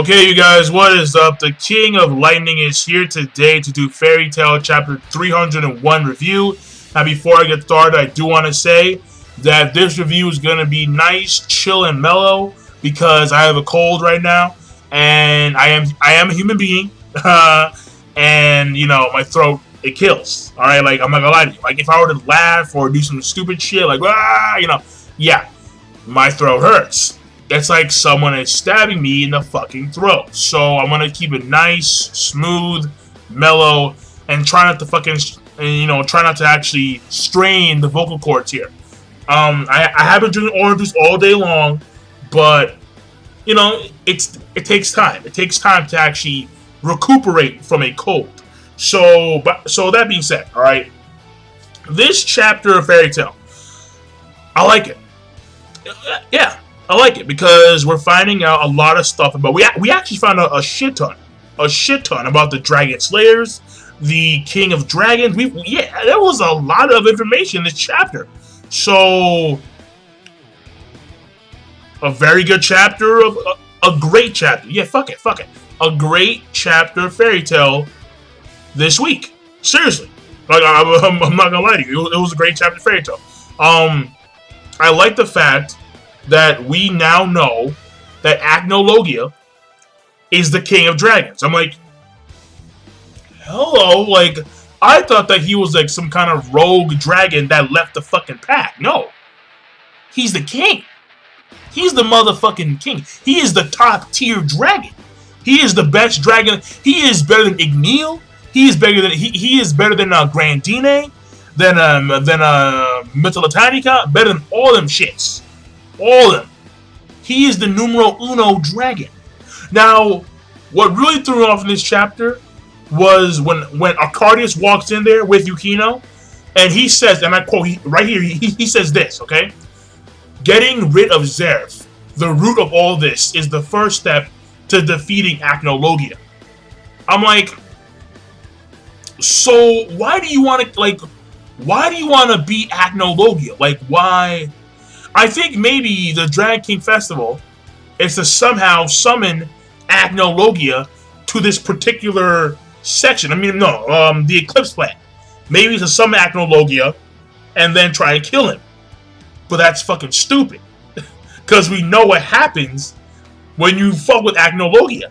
Okay, you guys, what is up? The King of Lightning is here today to do Fairy Tail Chapter 301 review. Now, before I get started, I do want to say that this review is going to be nice, chill, and mellow because I have a cold right now, and I am a human being, and you know my throat it kills. All right, like I'm not gonna lie to you. Like if I were to laugh or do some stupid shit, like yeah, my throat hurts. It's like someone is stabbing me in the fucking throat. So I'm gonna keep it nice, smooth, mellow, and try not to try not to actually strain the vocal cords here. I have been drinking orange juice all day long, but you know, it takes time. It takes time to actually recuperate from a cold. So that being said, all right, this chapter of Fairy Tail, I like it. Yeah. I like it because we're finding out a lot of stuff about. We actually found out a shit ton about the Dragon Slayers, the King of Dragons. There was a lot of information in this chapter. So a very good chapter of a great chapter. Yeah, fuck it. A great chapter of Fairy Tail this week. Seriously, like I'm not gonna lie to you. It was a great chapter of Fairy Tail. I like the fact that we now know that Acnologia is the King of Dragons. I'm like, hello, like, I thought that he was like some kind of rogue dragon that left the fucking pack. No. He's the king. He's the motherfucking king. He is the top tier dragon. He is the best dragon. He is better than Igneel. He is better than Grandine, than Metallitanica, better than all them shits. All of them. He is the numero uno dragon. Now, what really threw me off in this chapter was when Arcadius walks in there with Yukino, and he says, and I quote right here, he says this, okay? Getting rid of Zeref, the root of all this, is the first step to defeating Acnologia. I'm like, so why do you want to beat Acnologia? Like, why? I think maybe the Dragon King Festival is to somehow summon Acnologia to this particular section. I mean, no, the Eclipse Plan. Maybe to summon Acnologia and then try and kill him. But that's fucking stupid. Because we know what happens when you fuck with Acnologia.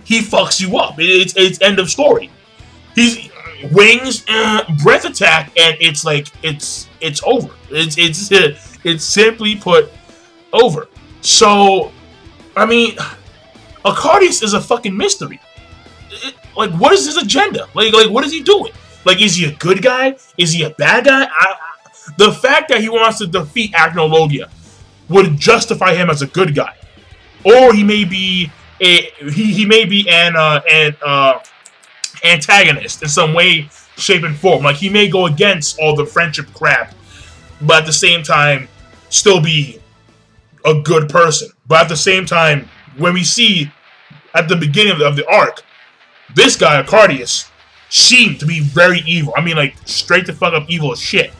He fucks you up. It's end of story. He's wings, breath attack, and it's like, it's over. It's simply put over. So, I mean, Arcadius is a fucking mystery. Like, what is his agenda? Like, what is he doing? Like, is he a good guy? Is he a bad guy? The fact that he wants to defeat Acnologia would justify him as a good guy, or he may be an antagonist in some way, shape, and form. Like, he may go against all the friendship crap, but at the same time, still be a good person. But at the same time, when we see at the beginning of the arc, this guy, Arcadius, seemed to be very evil. I mean, like, straight to fuck up evil as shit.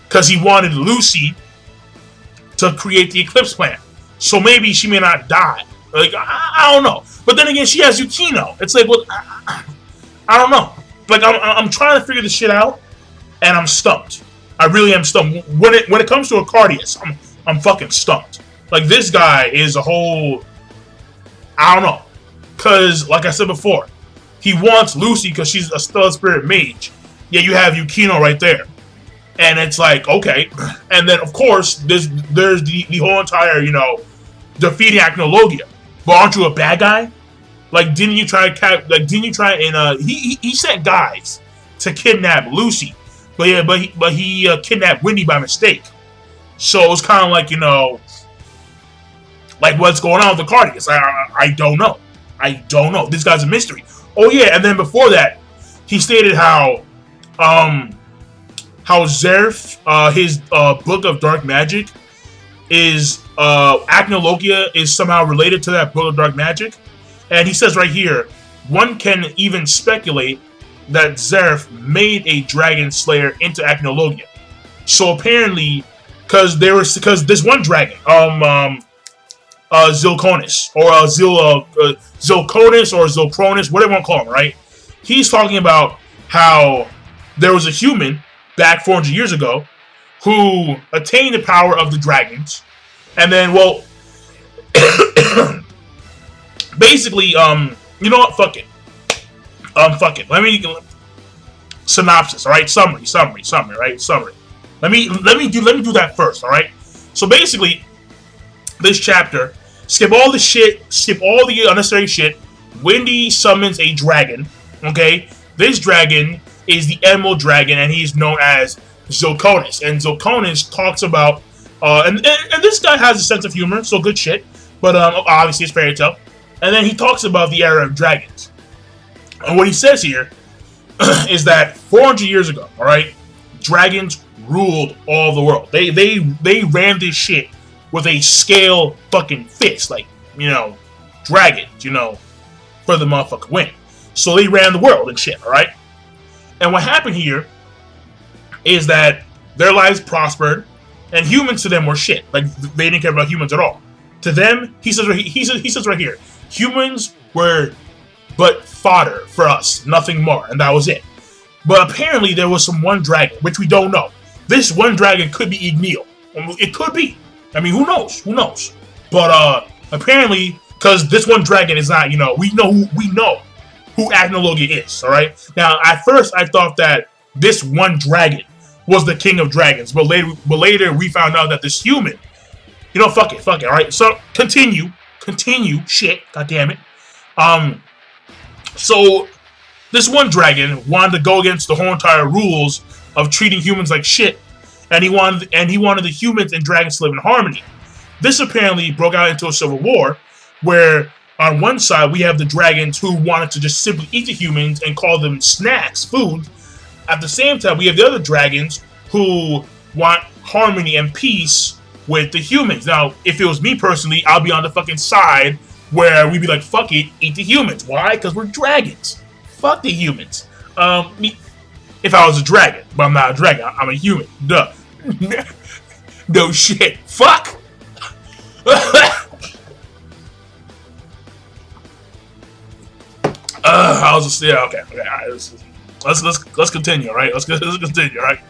Because he wanted Lucy to create the Eclipse Plan. So maybe she may not die. Like, I don't know. But then again, she has Yukino. It's like, well, I don't know. Like, I'm trying to figure this shit out, and I'm stumped. I really am stumped. When it comes to Arcadius, I'm fucking stumped. Like, this guy is a whole, I don't know. Because, like I said before, he wants Lucy because she's a Stellar Spirit mage. Yeah, you have Yukino right there. And it's like, okay. And then, of course, there's the whole entire, defeating Acnologia. But aren't you a bad guy? Like, didn't you try and he sent guys to kidnap Lucy. But he kidnapped Wendy by mistake. So it was kind of like, like what's going on with Arcadius? I don't know. I don't know. This guy's a mystery. Oh yeah, and then before that, he stated how Zeref, his Book of Dark Magic, is Acnologia is somehow related to that Book of Dark Magic, and he says right here, one can even speculate that Zeref made a Dragon Slayer into Acnologia. So apparently, because this one dragon, Zilconis, or Zilconis, or Zilcronus, whatever you want to call him, right? He's talking about how there was a human back 400 years ago who attained the power of the dragons, and then, well, basically, you know what? Fuck it. Fuck it. Let me synopsis. All right, summary. Right, summary. Let me do that first. All right. So basically, this chapter, skip all the shit, skip all the unnecessary shit. Wendy summons a dragon. Okay, this dragon is the Emerald Dragon, and he's known as Zilconis. And Zilconis talks about, and this guy has a sense of humor, so good shit. But obviously, it's fairy tale. And then he talks about the era of dragons. And what he says here is that 400 years ago, all right, dragons ruled all the world. They ran this shit with a scale fucking fist, like, you know, dragons, you know, for the motherfucker win. So they ran the world and shit, all right? And what happened here is that their lives prospered, and humans to them were shit. Like, they didn't care about humans at all. To them, he says right here, humans were but fodder for us, nothing more, and that was it. But apparently there was some one dragon, which we don't know. This one dragon could be Igneel. It could be. I mean, who knows? Who knows? But apparently, because this one dragon is not, you know, we know who Agnar Logia is, all right? Now, at first, I thought that this one dragon was the king of dragons, but later we found out that this human, you know, fuck it, all right? So, continue, shit, goddammit. So, this one dragon wanted to go against the whole entire rules of treating humans like shit, and he wanted the humans and dragons to live in harmony. This apparently broke out into a civil war, where on one side we have the dragons who wanted to just simply eat the humans and call them snacks, food. At the same time, we have the other dragons who want harmony and peace with the humans. Now, if it was me personally, I'll be on the fucking side where we'd be like, fuck it, eat the humans. Why? Because we're dragons. Fuck the humans. If I was a dragon, but I'm not a dragon, I'm a human. Duh. No shit. Fuck. I was just, yeah, okay. All right, let's continue. All right, let's continue. All right.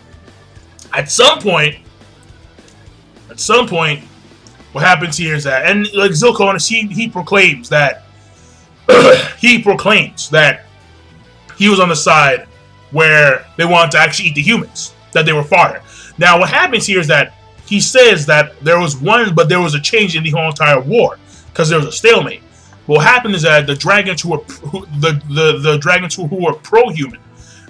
At some point, what happens here is that, and like Zilconis, he proclaims that he was on the side where they wanted to actually eat the humans, that they were fodder. Now, what happens here is that he says that there was a change in the whole entire war because there was a stalemate. What happened is that the dragons who were pro-human,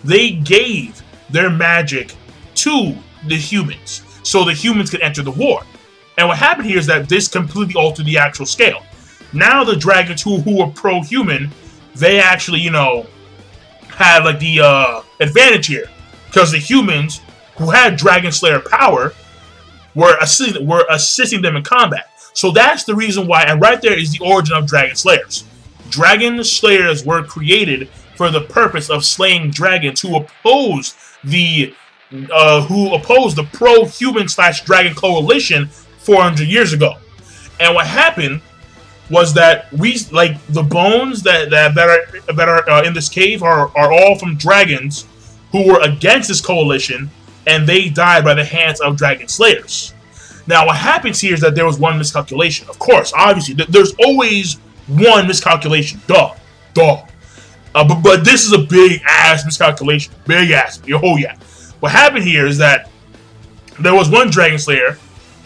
they gave their magic to the humans so the humans could enter the war. And what happened here is that this completely altered the actual scale. Now the dragons who were pro-human, they actually, you know, had like the advantage here, because the humans who had Dragon Slayer power were assisting them in combat. So that's the reason why, and right there is the origin of Dragon Slayers. Dragon Slayers were created for the purpose of slaying dragons who opposed the pro-human / dragon coalition 400 years ago. And what happened was that the bones that are in this cave are all from dragons who were against this coalition, and they died by the hands of Dragon Slayers. Now, what happens here is that there was one miscalculation. Of course, obviously, there's always one miscalculation. Duh. But this is a big-ass miscalculation. Big-ass. Oh, yeah. What happened here is that there was one Dragon Slayer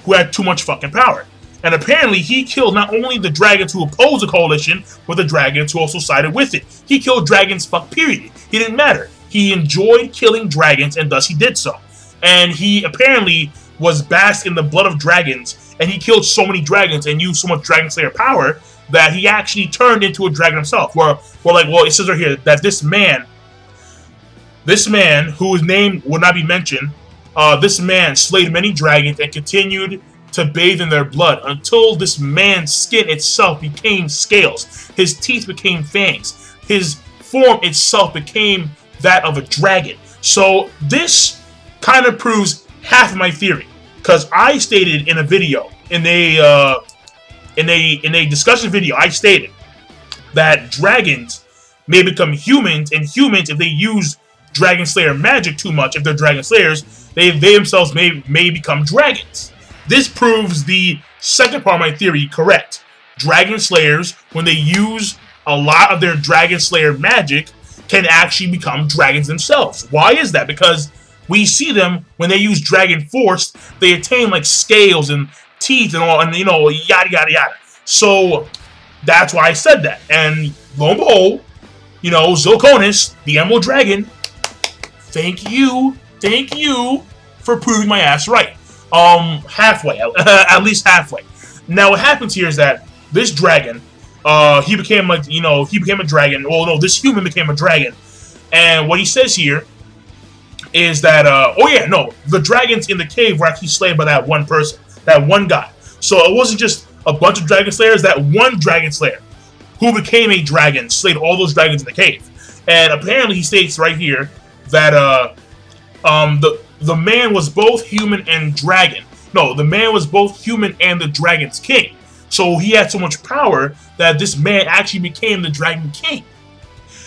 who had too much fucking power. And apparently, he killed not only the dragons who opposed the coalition, but the dragons who also sided with it. He killed dragons, period. He didn't matter. He enjoyed killing dragons, and thus he did so. And he apparently was bathed in the blood of dragons, and he killed so many dragons and used so much Dragon Slayer power that he actually turned into a dragon himself. It says right here that this man whose name will not be mentioned, this man slayed many dragons and continued to bathe in their blood until this man's skin itself became scales. His teeth became fangs. His form itself became that of a dragon. So this kind of proves half of my theory, because I stated in a video, in a in a discussion video, I stated that dragons may become humans, and humans, if they use Dragon Slayer magic too much, if they're Dragon Slayers, they themselves may become dragons. This proves the second part of my theory correct. Dragon Slayers, when they use a lot of their Dragon Slayer magic, can actually become dragons themselves. Why is that? Because we see them, when they use Dragon Force, they attain like scales and teeth and all, and yada yada yada. So that's why I said that. And lo and behold, Zilconis, the Emerald Dragon, thank you for proving my ass right. Halfway, at least halfway. Now what happens here is that this dragon, he became a dragon. Well, no, this human became a dragon. And what he says here is that, the dragons in the cave were actually slain by that one person, that one guy. So it wasn't just a bunch of Dragon Slayers, that one Dragon Slayer who became a dragon slayed all those dragons in the cave. And apparently he states right here that the man was both human and dragon. No, the man was both human and the dragon's king. So he had so much power that this man actually became the Dragon King.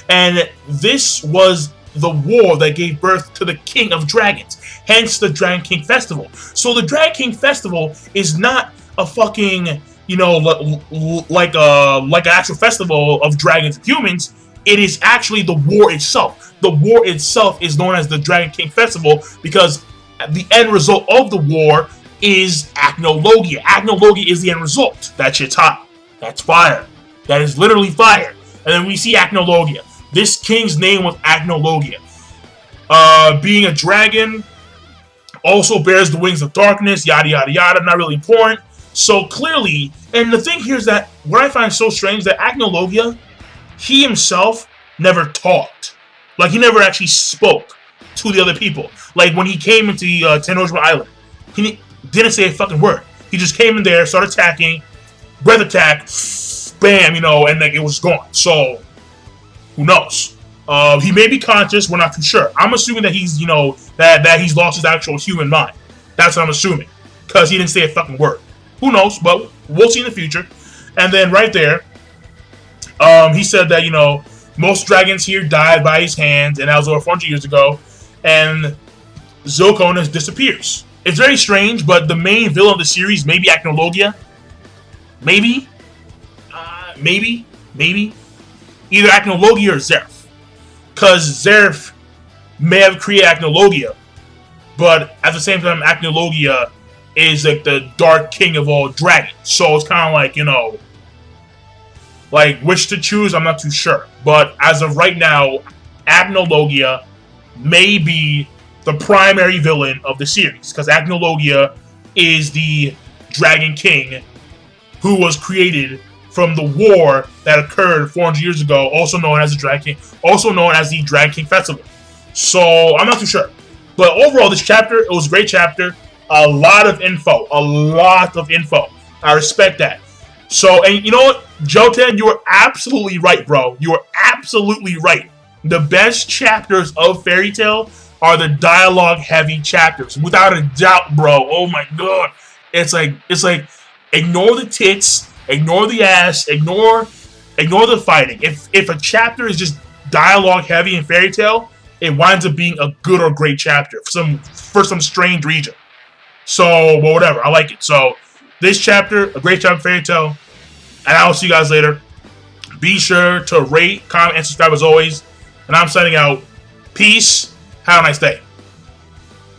And this was the war that gave birth to the King of Dragons. Hence the Dragon King Festival. So the Dragon King Festival is not a fucking, like an actual festival of dragons and humans. It is actually the war itself. The war itself is known as the Dragon King Festival because the end result of the war is Acnologia. Acnologia is the end result. That shit's hot. That's fire. That is literally fire. And then we see Acnologia. This king's name was Acnologia. Being a dragon, also bears the wings of darkness, yada yada yada, not really important. So clearly, and the thing here is that what I find so strange is that Acnologia, he himself never talked. Like, he never actually spoke to the other people. Like, when he came into Tenojima Island, he didn't say a fucking word. He just came in there, started attacking, breath attack, bam, and like, it was gone. So, who knows? He may be conscious, we're not too sure. I'm assuming that he's, that he's lost his actual human mind. That's what I'm assuming. Because he didn't say a fucking word. Who knows? But we'll see in the future. And then right there, he said that, most dragons here died by his hands, and that was over 400 years ago. And Zilconis disappears. It's very strange, but the main villain of the series may be Acnologia. Maybe. Either Acnologia or Zeref. Because Zeref may have created Acnologia, but at the same time, Acnologia is like the dark king of all dragons. So it's kind of like, like which to choose, I'm not too sure. But as of right now, Acnologia may be the primary villain of the series, because Acnologia is the Dragon King who was created from the war that occurred 400 years ago, also known as the Dragon King, also known as the Dragon King Festival. So I'm not too sure. But overall, this chapter, it was a great chapter. A lot of info. I respect that. So, and you know what, Joten, you were absolutely right, bro. You were absolutely right. The best chapters of Fairy Tail are the dialogue-heavy chapters, without a doubt, bro. Oh my god, it's like ignore the tits, ignore the ass, ignore the fighting. If a chapter is just dialogue-heavy in Fairy Tail, it winds up being a good or great chapter for some strange reason. So, well, whatever, I like it. So, this chapter, a great chapter of Fairy Tail, and I will see you guys later. Be sure to rate, comment, and subscribe as always. And I'm signing out. Peace. Have a nice day.